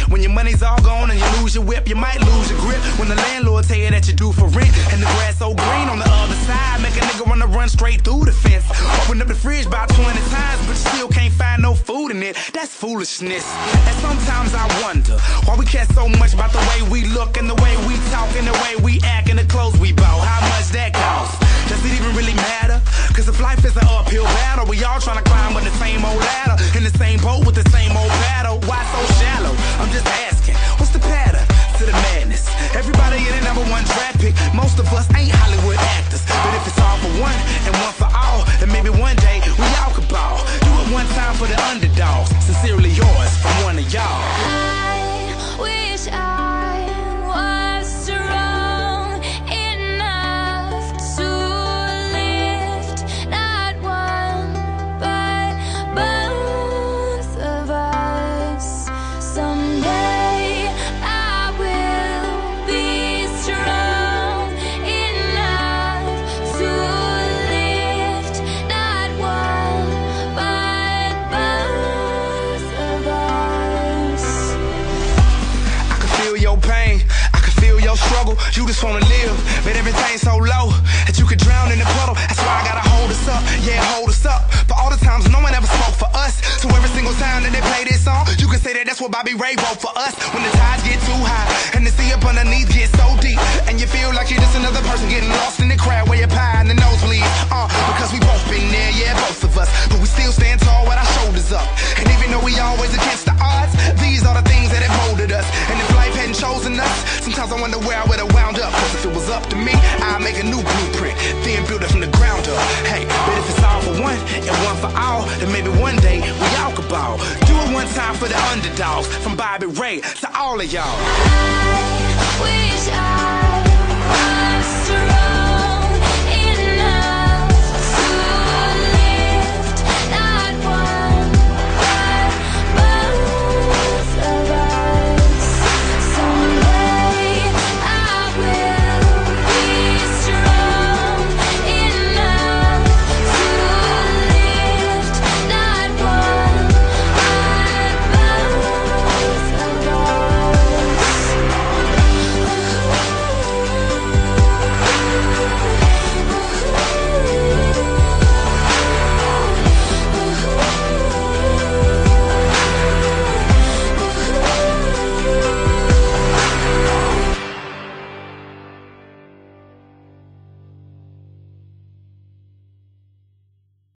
When your money's all gone and you lose your whip, you might lose your grip. When the landlord tell you that you're due for rent, and the grass so green on the other side, make a nigga wanna run straight through the fence. Open up the fridge about 20 times, but you still can't find no food in it. That's foolishness. And sometimes I wonder why we care so much about the way we look and the way we talk and the way we act and the clothes we bought. How much that costs? Does it even really matter? Cause if life is an uphill battle, we all trying to climb on the same old ladder, in the same boat with the same old paddle. Why so shallow? I'm just asking, what's the pattern to the madness? Everybody in the #1 draft pick. Most of us ain't Hollywood actors, but if it's all for one and one for all, then maybe one day we all could ball. Do it one time for the underdogs. Sincerely yours from one of y'all. I wish I was strong enough to lift not one but both of us. Someday I will be strong enough to lift not one but both of us. I can feel your pain, I can feel your struggle. You just wanna live, but everything's so low that you could drown in the puddle. That's why I gotta hold us up, yeah, hold us up. For all the times no one ever spoke for us, so every single time that they play this song, you can say that that's what Bobby Ray wrote for us. When the tides get too high and the sea up underneath gets so deep, and you feel like you're just another person getting lost in the crowd where your pie and the nosebleed. Because we both been there, yeah, both of us, but we still stand tall with our shoulders up. And even though we always against the odds, these are the things that have molded us. And if life hadn't chosen us, sometimes I wonder where I would have wound up. Cause if it was up to me, I'd make a new blueprint, then build it from the ground up. Hey, but if it's all for one and one for all, then maybe one day we all could ball. Do it one time for the underdogs, from Bobby Ray to all of y'all. I wish I